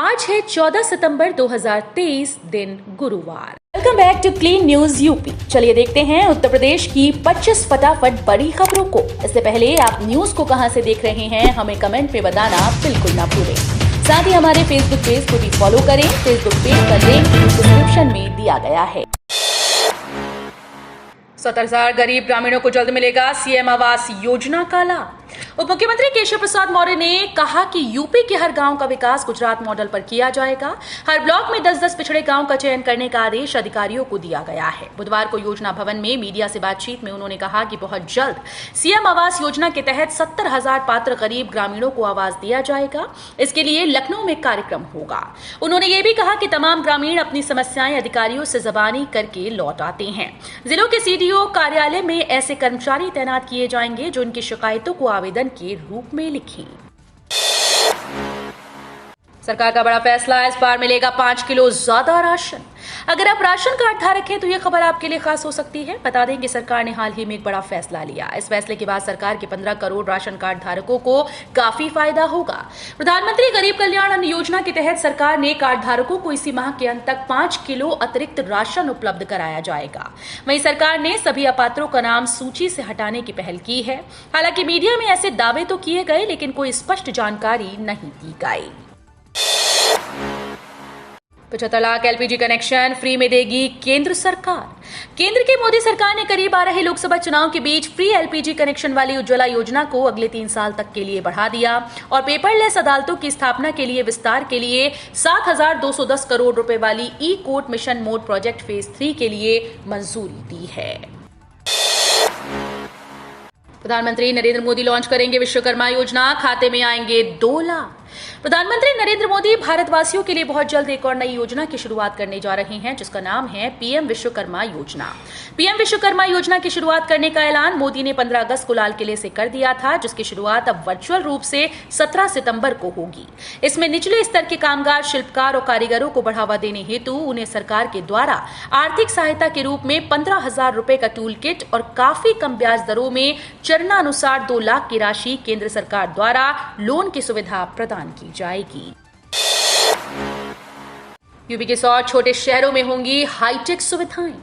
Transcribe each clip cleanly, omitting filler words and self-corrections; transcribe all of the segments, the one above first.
आज है 14 सितंबर 2023 दिन गुरुवार। Welcome back to clean news UP. चलिए देखते हैं उत्तर प्रदेश की 25 फटाफट बड़ी खबरों को। इससे पहले आप न्यूज को कहां से देख रहे हैं हमें कमेंट में बताना बिल्कुल ना भूलें। साथ ही हमारे फेसबुक पेज को भी फॉलो करें। फेसबुक पेज का लिंक डिस्क्रिप्शन में दिया गया है। 70,000 गरीब ग्रामीणों को जल्द मिलेगा सीएम आवास योजना का लाभ। उप मुख्यमंत्री केशव प्रसाद मौर्य ने कहा कि यूपी के हर गांव का विकास गुजरात मॉडल पर किया जाएगा। हर ब्लॉक में 10-10 पिछड़े गांव का चयन करने का आदेश अधिकारियों को दिया गया है। बुधवार को योजना भवन में मीडिया से बातचीत में उन्होंने कहा कि बहुत जल्द सीएम आवास योजना के तहत 70,000 पात्र गरीब ग्रामीणों को आवास दिया जाएगा। इसके लिए लखनऊ में कार्यक्रम होगा। उन्होंने ये भी कहा कि तमाम ग्रामीण अपनी समस्याएं अधिकारियों से जबानी करके लौट आते हैं। जिलों के सीडीओ कार्यालय में ऐसे कर्मचारी तैनात किए जाएंगे जो उनकी शिकायतों को आवेदन के रूप में लिखें। सरकार का बड़ा फैसला, इस बार मिलेगा 5 किलो ज्यादा राशन। अगर आप राशन कार्ड धारक हैं तो यह खबर आपके लिए खास हो सकती है। बता दें कि सरकार ने हाल ही में एक बड़ा फैसला लिया। इस फैसले के बाद सरकार के 15 करोड़ राशन कार्ड धारकों को काफी फायदा होगा। प्रधानमंत्री गरीब कल्याण अन्न योजना के तहत सरकार ने कार्ड धारकों को इसी माह के अंत तक 5 किलो अतिरिक्त राशन उपलब्ध कराया जाएगा। वहीं सरकार ने सभी अपात्रों का नाम सूची से हटाने की पहल की है। हालांकि मीडिया में ऐसे दावे तो किए गए लेकिन कोई स्पष्ट जानकारी नहीं दी गई। 75 लाख एलपीजी कनेक्शन फ्री में देगी केंद्र सरकार। केंद्र की मोदी सरकार ने करीब आ रहे लोकसभा चुनाव के बीच फ्री एलपीजी कनेक्शन वाली उज्ज्वला योजना को अगले 3 साल तक के लिए बढ़ा दिया और पेपरलेस अदालतों की स्थापना के लिए विस्तार के लिए 7,210 करोड़ रुपए वाली e court mission mode project phase 3 के लिए मंजूरी दी है। प्रधानमंत्री नरेंद्र मोदी लॉन्च करेंगे विश्वकर्मा योजना, खाते में आएंगे 2 लाख। प्रधानमंत्री नरेंद्र मोदी भारतवासियों के लिए बहुत जल्द एक और नई योजना की शुरुआत करने जा रहे हैं जिसका नाम है पीएम विश्वकर्मा योजना। पीएम विश्वकर्मा योजना की शुरुआत करने का ऐलान मोदी ने 15 अगस्त को लाल किले से कर दिया था, जिसकी शुरुआत अब वर्चुअल रूप से 17 सितंबर को होगी। इसमें निचले स्तर के कामगार, शिल्पकार और कारीगरों को बढ़ावा देने हेतु उन्हें सरकार के द्वारा आर्थिक सहायता के रूप में 15,000 रुपए का टूल किट और काफी कम ब्याज दरों में चरणानुसार 2 लाख की राशि केंद्र सरकार द्वारा लोन की सुविधा प्रदान की जाएगी। यूपी के 100 छोटे शहरों में होंगी हाईटेक सुविधाएं।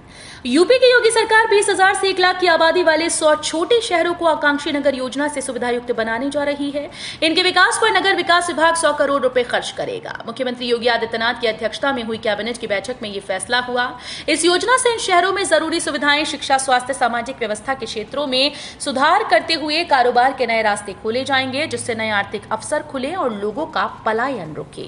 यूपी की योगी सरकार 20,000 से 1 लाख की आबादी वाले 100 छोटे शहरों को आकांक्षी नगर योजना से सुविधायुक्त बनाने जा रही है। इनके विकास पर नगर विकास विभाग 100 करोड़ रुपए खर्च करेगा। मुख्यमंत्री योगी आदित्यनाथ की अध्यक्षता में हुई कैबिनेट की बैठक में यह फैसला हुआ। इस योजना से इन शहरों में जरूरी सुविधाएं, शिक्षा, स्वास्थ्य, सामाजिक व्यवस्था के क्षेत्रों में सुधार करते हुए कारोबार के नए रास्ते खोले जाएंगे, जिससे नए आर्थिक अवसर खुले और लोगों का पलायन रुके।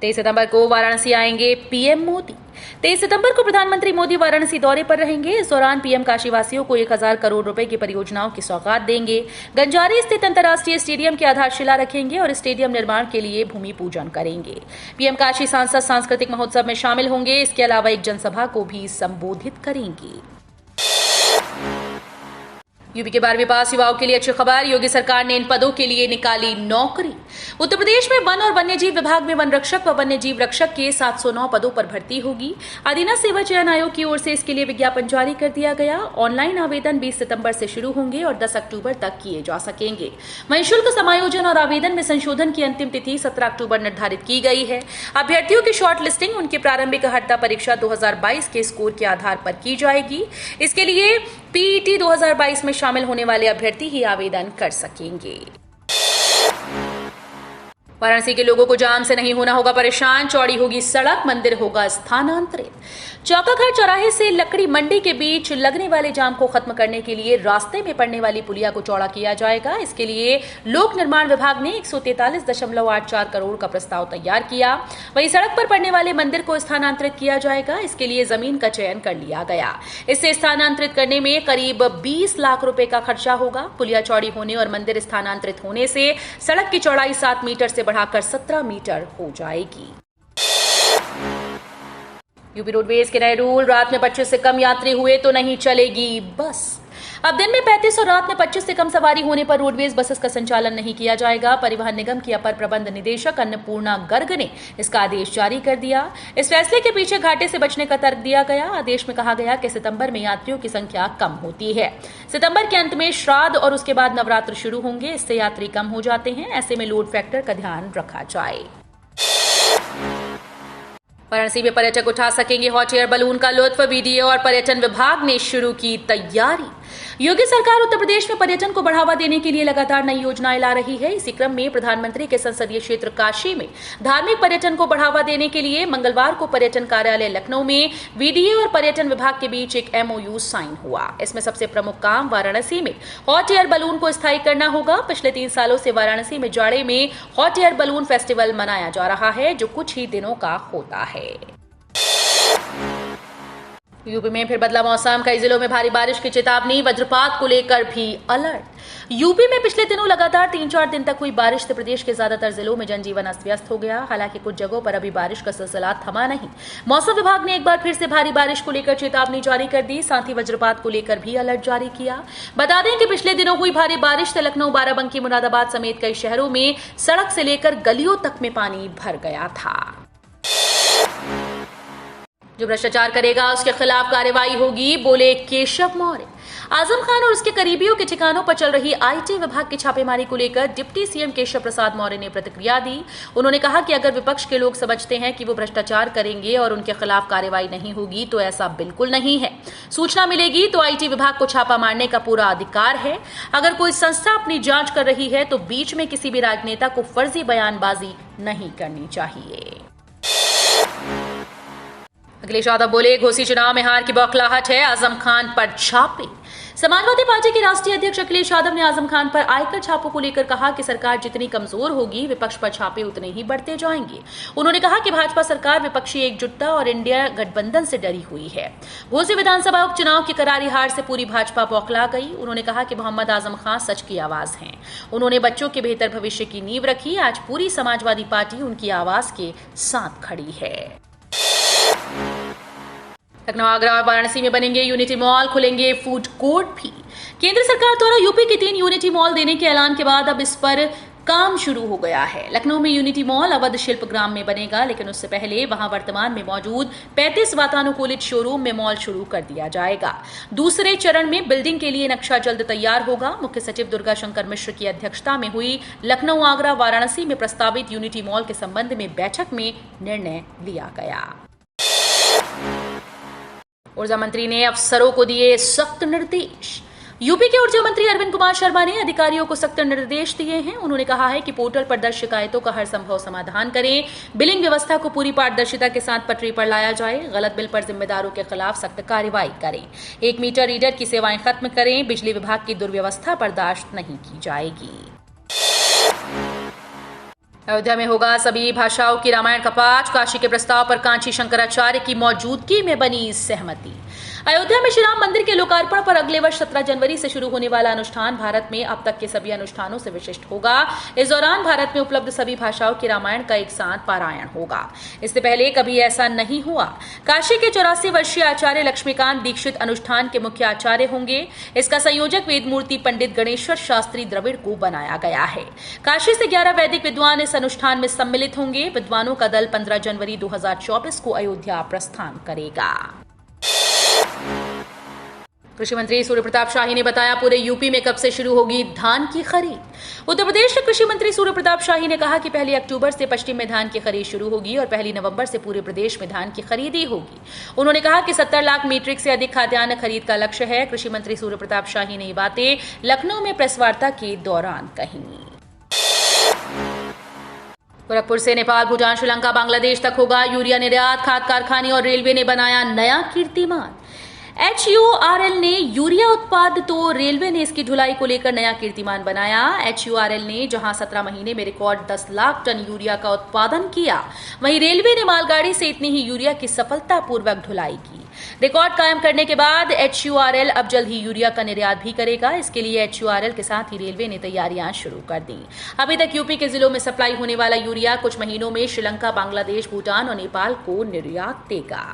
23 सितंबर को वाराणसी आएंगे पीएम मोदी। 23 सितंबर को प्रधानमंत्री मोदी वाराणसी दौरे पर रहेंगे। इस दौरान पीएम काशीवासियों को 1,000 करोड़ रुपए की परियोजनाओं की सौगात देंगे। गंजारी स्थित अंतर्राष्ट्रीय स्टेडियम की आधारशिला रखेंगे और स्टेडियम निर्माण के लिए भूमि पूजन करेंगे। पीएम काशी सांसद सांस्कृतिक महोत्सव में शामिल होंगे। इसके अलावा एक जनसभा को भी संबोधित करेंगे। यूपी के 12वीं पास युवाओं के लिए अच्छी खबर, योगी सरकार ने इन पदों के लिए निकाली नौकरी। उत्तर प्रदेश में वन और वन्यजीव विभाग में वन रक्षक व वन्यजीव रक्षक के 709 पदों पर भर्ती होगी। अधीना सेवा चयन आयोग की ओर से इसके लिए विज्ञापन जारी कर दिया गया। ऑनलाइन आवेदन 20 सितंबर से शुरू होंगे और 10 अक्टूबर तक किए जा सकेंगे। वहीं शुल्क समायोजन और आवेदन में संशोधन की अंतिम तिथि 17 अक्टूबर निर्धारित की गई है। अभ्यर्थियों की शॉर्ट लिस्टिंग उनकी प्रारंभिक अर्हता परीक्षा 2022 के स्कोर के आधार पर की जाएगी। इसके लिए पीईटी 2022 में शामिल होने वाले अभ्यर्थी ही आवेदन कर सकेंगे। वाराणसी के लोगों को जाम से नहीं होना होगा परेशान, चौड़ी होगी सड़क, मंदिर होगा स्थानांतरित। चौकाघर चौराहे से लकड़ी मंडी के बीच लगने वाले जाम को खत्म करने के लिए रास्ते में पड़ने वाली पुलिया को चौड़ा किया जाएगा। इसके लिए लोक निर्माण विभाग ने 143.84 करोड़ का प्रस्ताव तैयार किया। वहीं सड़क पर पड़ने वाले मंदिर को स्थानांतरित किया जाएगा। इसके लिए जमीन का चयन कर लिया गया। इसे स्थानांतरित करने में करीब 20 लाख रुपए का खर्चा होगा। पुलिया चौड़ी होने और मंदिर स्थानांतरित होने से सड़क की चौड़ाई 7 मीटर से बढ़ाकर 17 मीटर हो जाएगी। यूपी रोडवेज के नए रूल, रात में 25 से कम यात्री हुए तो नहीं चलेगी बस। अब दिन में 35 और रात में 25 से कम सवारी होने पर रोडवेज बसेस का संचालन नहीं किया जाएगा। परिवहन निगम की अपर प्रबंध निदेशक अन्नपूर्णा गर्ग ने इसका आदेश जारी कर दिया। इस फैसले के पीछे घाटे से बचने का तर्क दिया गया। आदेश में कहा गया कि सितंबर में यात्रियों की संख्या कम होती है। सितंबर के अंत में श्राद्ध और उसके बाद नवरात्र शुरू होंगे, इससे यात्री कम हो जाते हैं। ऐसे में लोड फैक्टर का ध्यान रखा जाए। वाराणसी में पर्यटक उठा सकेंगे हॉट एयर बलून का लुत्फ। बीडीए और पर्यटन विभाग ने शुरू की तैयारी। योगी सरकार उत्तर प्रदेश में पर्यटन को बढ़ावा देने के लिए लगातार नई योजनाएं ला रही है। इसी क्रम में प्रधानमंत्री के संसदीय क्षेत्र काशी में धार्मिक पर्यटन को बढ़ावा देने के लिए मंगलवार को पर्यटन कार्यालय लखनऊ में बीडीए और पर्यटन विभाग के बीच एक एमओयू साइन हुआ। इसमें सबसे प्रमुख काम वाराणसी में हॉट एयर बलून को स्थायी करना होगा। पिछले 3 सालों से वाराणसी में जाड़े में हॉट एयर बलून फेस्टिवल मनाया जा रहा है, जो कुछ ही दिनों का होता है। यूपी में फिर बदला मौसम। कई जिलों में भारी बारिश की चेतावनी। वज्रपात को लेकर भी अलर्ट। यूपी में पिछले दिनों लगातार 3-4 दिन तक हुई बारिश से प्रदेश के ज्यादातर जिलों में जनजीवन अस्त व्यस्त हो गया। हालांकि कुछ जगहों पर अभी बारिश का सिलसिला थमा नहीं। मौसम विभाग ने एक बार फिर से भारी बारिश को लेकर चेतावनी जारी कर दी। साथ ही वज्रपात को लेकर भी अलर्ट जारी किया। बता दें कि पिछले दिनों हुई भारी बारिश से लखनऊ, बाराबंकी, मुरादाबाद समेत कई शहरों में सड़क से लेकर गलियों तक में पानी भर गया था। जो भ्रष्टाचार करेगा उसके खिलाफ कार्रवाई होगी, बोले केशव मौर्य। आजम खान और उसके करीबियों के ठिकानों पर चल रही आईटी विभाग की छापेमारी को लेकर डिप्टी सीएम केशव प्रसाद मौर्य ने प्रतिक्रिया दी। उन्होंने कहा कि अगर विपक्ष के लोग समझते हैं कि वो भ्रष्टाचार करेंगे और उनके खिलाफ कार्रवाई नहीं होगी, तो ऐसा बिल्कुल नहीं है। सूचना मिलेगी तो आईटी विभाग को छापा मारने का पूरा अधिकार है। अगर कोई संस्था अपनी जांच कर रही है तो बीच में किसी भी राजनेता को फर्जी बयानबाजी नहीं करनी चाहिए। अखिलेश यादव बोले, घोसी चुनाव में हार की बौखलाहट है, आजम खान पर छापे। समाजवादी पार्टी के राष्ट्रीय अध्यक्ष अखिलेश यादव ने आजम खान पर आयकर छापों को लेकर कहा कि सरकार जितनी कमजोर होगी, विपक्ष पर छापे उतने ही बढ़ते जाएंगे। उन्होंने कहा कि भाजपा सरकार विपक्षी एकजुटता और इंडिया गठबंधन से डरी हुई है। घोसी विधानसभा उपचुनाव की करारी हार से पूरी भाजपा बौखला गई। उन्होंने कहा कि मोहम्मद आजम खान सच की आवाज हैं। उन्होंने बच्चों के बेहतर भविष्य की नींव रखी। आज पूरी समाजवादी पार्टी उनकी आवाज के साथ खड़ी है। लखनऊ, आगरा और वाराणसी में बनेंगे यूनिटी मॉल, खुलेंगे फूड कोर्ट भी। केंद्र सरकार द्वारा यूपी के 3 यूनिटी मॉल देने के ऐलान के बाद अब इस पर काम शुरू हो गया है। लखनऊ में यूनिटी मॉल अवध शिल्पग्राम में बनेगा, लेकिन उससे पहले वहां वर्तमान में मौजूद 35 वातानुकूलित शोरूम में मॉल शुरू कर दिया जाएगा। दूसरे चरण में बिल्डिंग के लिए नक्शा जल्द तैयार होगा। मुख्य सचिव दुर्गा शंकर मिश्र की अध्यक्षता में हुई लखनऊ, आगरा, वाराणसी में प्रस्तावित यूनिटी मॉल के संबंध में बैठक में निर्णय लिया गया। ऊर्जा मंत्री ने अफसरों को दिए सख्त निर्देश। यूपी के ऊर्जा मंत्री अरविंद कुमार शर्मा ने अधिकारियों को सख्त निर्देश दिए हैं। उन्होंने कहा है कि पोर्टल पर दर्ज शिकायतों का हर संभव समाधान करें। बिलिंग व्यवस्था को पूरी पारदर्शिता के साथ पटरी पर लाया जाए। गलत बिल पर जिम्मेदारों के खिलाफ सख्त कार्रवाई करें। 1 मीटर रीडर की सेवाएं खत्म करें। बिजली विभाग की दुर्व्यवस्था बर्दाश्त नहीं की जाएगी। अयोध्या में होगा सभी भाषाओं की रामायण का पाठ। काशी के प्रस्ताव पर कांची शंकराचार्य की मौजूदगी में बनी सहमति। अयोध्या में श्री राम मंदिर के लोकार्पण पर अगले वर्ष 17 जनवरी से शुरू होने वाला अनुष्ठान भारत में अब तक के सभी अनुष्ठानों से विशिष्ट होगा। इस दौरान भारत में उपलब्ध सभी भाषाओं के रामायण का एक साथ पारायण होगा। इससे पहले कभी ऐसा नहीं हुआ। काशी के 84 वर्षीय आचार्य लक्ष्मीकांत दीक्षित अनुष्ठान के मुख्य आचार्य होंगे। इसका संयोजक वेदमूर्ति पंडित गणेश्वर शास्त्री द्रविड़ को बनाया गया है। काशी से 11 वैदिक विद्वान इस अनुष्ठान में सम्मिलित होंगे। विद्वानों का दल 15 जनवरी 2024 को अयोध्या प्रस्थान करेगा। कृषि मंत्री सूर्य प्रताप शाही ने बताया, पूरे यूपी में कब से शुरू होगी धान की खरीद। उत्तर प्रदेश के कृषि मंत्री सूर्य प्रताप शाही ने कहा कि 1 अक्टूबर से पश्चिम में धान की खरीद शुरू होगी और 1 नवंबर से पूरे प्रदेश में धान की खरीदी होगी। उन्होंने कहा कि 70 लाख मीट्रिक से अधिक खाद्यान्न खरीद का लक्ष्य है। कृषि मंत्री सूर्य प्रताप शाही ने ये बातें लखनऊ में प्रेस वार्ता के दौरान कही। गोरखपुर से नेपाल, भूटान, श्रीलंका, बांग्लादेश तक होगा यूरिया निर्यात। खाद कारखाने और रेलवे ने बनाया नया कीर्तिमान। HURL ने यूरिया उत्पाद तो रेलवे ने इसकी ढुलाई को लेकर नया कीर्तिमान बनाया। HURL ने जहां 17 महीने में रिकॉर्ड 10 लाख टन यूरिया का उत्पादन किया, वहीं रेलवे ने मालगाड़ी से इतनी ही यूरिया की सफलतापूर्वक ढुलाई की। रिकॉर्ड कायम करने के बाद HURL अब जल्द ही यूरिया का निर्यात भी करेगा। इसके लिए HURL के साथ ही रेलवे ने तैयारियां शुरू कर दी। अभी तक यूपी के जिलों में सप्लाई होने वाला यूरिया कुछ महीनों में श्रीलंका, बांग्लादेश, भूटान और नेपाल को निर्यात देगा।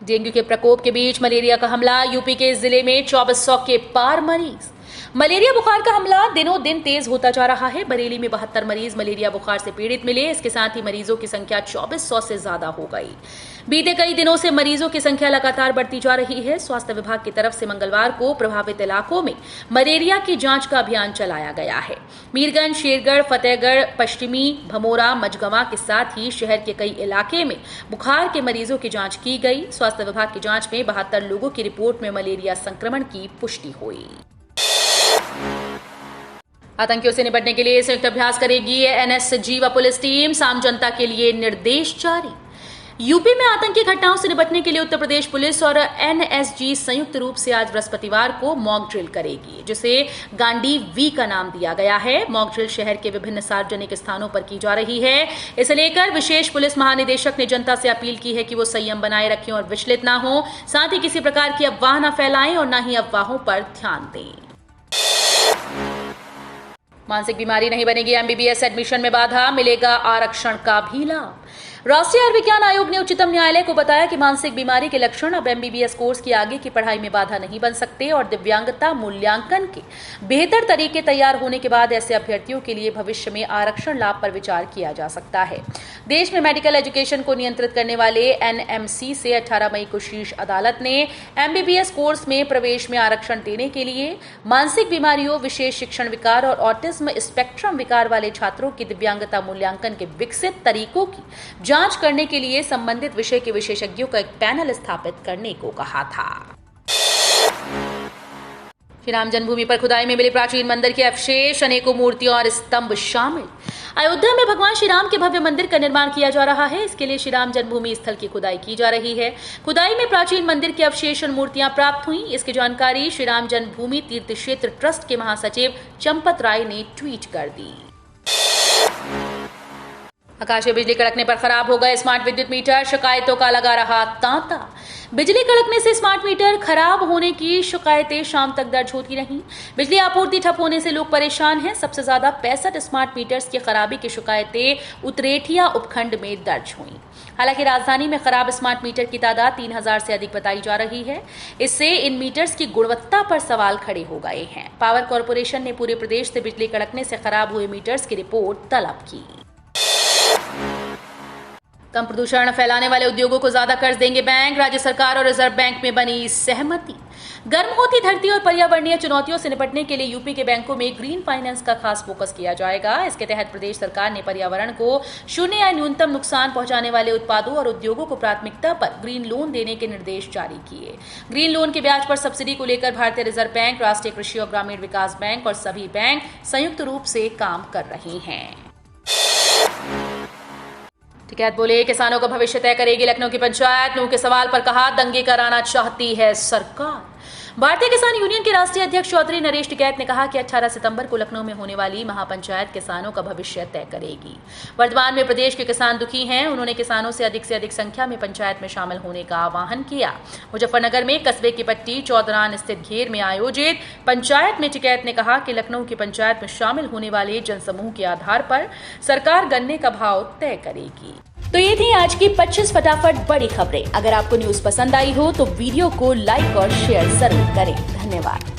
डेंगू के प्रकोप के बीच मलेरिया का हमला, यूपी के इस जिले में 2400 के पार मरीज। मलेरिया बुखार का हमला दिनों दिन तेज होता जा रहा है। बरेली में 72 मरीज मलेरिया बुखार से पीड़ित मिले। इसके साथ ही मरीजों की संख्या 2400 से ज्यादा हो गई। बीते कई दिनों से मरीजों की संख्या लगातार बढ़ती जा रही है। स्वास्थ्य विभाग की तरफ से मंगलवार को प्रभावित इलाकों में मलेरिया की जांच का अभियान चलाया गया है। मीरगंज, शेरगढ़, फतेहगढ़ पश्चिमी, भमोरा, मझगवां के साथ ही शहर के कई इलाके में बुखार के मरीजों की जांच की गई। स्वास्थ्य विभाग की जांच में 72 लोगों की रिपोर्ट में मलेरिया संक्रमण की पुष्टि हुई। आतंकियों से निपटने के लिए संयुक्त अभ्यास करेगी एनएसजी व पुलिस टीम, आम जनता के लिए निर्देश जारी। यूपी में आतंकी घटनाओं से निपटने के लिए उत्तर प्रदेश पुलिस और एनएसजी संयुक्त रूप से आज बृहस्पतिवार को मॉक ड्रिल करेगी, जिसे गांडी वी का नाम दिया गया है। मॉक ड्रिल शहर के विभिन्न सार्वजनिक स्थानों पर की जा रही है। इसे लेकर विशेष पुलिस महानिदेशक ने जनता से अपील की है कि वो संयम बनाए रखें और विचलित ना हो, साथ ही किसी प्रकार की अफवाह न फैलाएं और न ही अफवाहों पर ध्यान दें। मानसिक बीमारी नहीं बनेगी एमबीबीएस एडमिशन में बाधा, मिलेगा आरक्षण का भी लाभ। राष्ट्रीय आयुर्विज्ञान आयोग ने उच्चतम न्यायालय को बताया कि मानसिक बीमारी के लक्षण अब एमबीबीएस कोर्स की आगे की पढ़ाई में बाधा नहीं बन सकते और दिव्यांगता मूल्यांकन के बेहतर तरीके तैयार होने के बाद ऐसे अभ्यर्थियों के लिए भविष्य में आरक्षण लाभ पर विचार किया जा सकता है। देश में मेडिकल एजुकेशन को नियंत्रित करने वाले एनएमसी से 18 मई को शीर्ष अदालत ने एमबीबीएस कोर्स में प्रवेश में आरक्षण देने के लिए मानसिक बीमारियों, विशेष शिक्षण विकार और ऑटिज्म स्पेक्ट्रम विकार वाले छात्रों की दिव्यांगता मूल्यांकन के विकसित तरीकों की जांच करने के लिए संबंधित विषय के विशेषज्ञों का एक पैनल स्थापित करने को कहा था। श्री राम जन्मभूमि पर खुदाई में मिले प्राचीन मंदिर के अवशेष, अनेकों मूर्तियां और स्तंभ शामिल। अयोध्या में भगवान श्री राम के भव्य मंदिर का निर्माण किया जा रहा है। इसके लिए श्री राम जन्मभूमि स्थल की खुदाई की जा रही है। खुदाई में प्राचीन मंदिर के अवशेष और मूर्तियां प्राप्त हुई। इसकी जानकारी श्री राम जन्मभूमि तीर्थ क्षेत्र ट्रस्ट के महासचिव चंपत राय ने ट्वीट कर दी। आकाशीय बिजली कड़कने पर खराब हो गए स्मार्ट विद्युत मीटर, शिकायतों का लगा रहा तांता। बिजली कड़कने से स्मार्ट मीटर खराब होने की शिकायतें शाम तक दर्ज होती रहीं। बिजली आपूर्ति ठप होने से लोग परेशान हैं। सबसे ज्यादा 65 स्मार्ट मीटर्स की खराबी की शिकायतें उतरेठिया उपखंड में दर्ज हुई। हालांकि राजधानी में खराब स्मार्ट मीटर की तादाद 3000 से अधिक बताई जा रही है। इससे इन मीटर्स की गुणवत्ता पर सवाल खड़े हो गए हैं। पावर कॉर्पोरेशन ने पूरे प्रदेश से बिजली कड़कने से खराब हुए मीटर्स की रिपोर्ट तलब की। कम प्रदूषण फैलाने वाले उद्योगों को ज्यादा कर्ज देंगे बैंक, राज्य सरकार और रिजर्व बैंक में बनी सहमति। गर्म होती धरती और पर्यावरणीय चुनौतियों से निपटने के लिए यूपी के बैंकों में ग्रीन फाइनेंस का खास फोकस किया जाएगा। इसके तहत प्रदेश सरकार ने पर्यावरण को शून्य या न्यूनतम नुकसान पहुंचाने वाले उत्पादों और उद्योगों को प्राथमिकता पर ग्रीन लोन देने के निर्देश जारी किए। ग्रीन लोन के ब्याज पर सब्सिडी को लेकर भारतीय रिजर्व बैंक, राष्ट्रीय कृषि और ग्रामीण विकास बैंक और सभी बैंक संयुक्त रूप से काम कर रहे हैं। टिकैत बोले, किसानों का भविष्य तय करेगी लखनऊ की पंचायत। नूह के सवाल पर कहा, दंगे कराना चाहती है सरकार। भारतीय किसान यूनियन के राष्ट्रीय अध्यक्ष चौधरी नरेश टिकैत ने कहा कि 18 सितंबर को लखनऊ में होने वाली महापंचायत किसानों का भविष्य तय करेगी। वर्तमान में प्रदेश के किसान दुखी हैं। उन्होंने किसानों से अधिक संख्या में पंचायत में शामिल होने का आह्वान किया। मुजफ्फरनगर में कस्बे की पट्टी चौधरान स्थित घेर में आयोजित पंचायत में टिकैत ने कहा कि लखनऊ की पंचायत में शामिल होने वाले जनसमूह के आधार पर सरकार गन्ने का भाव तय करेगी। तो ये थी आज की 25 फटाफट बड़ी खबरें। अगर आपको न्यूज पसंद आई हो तो वीडियो को लाइक और शेयर जरूर करें। धन्यवाद।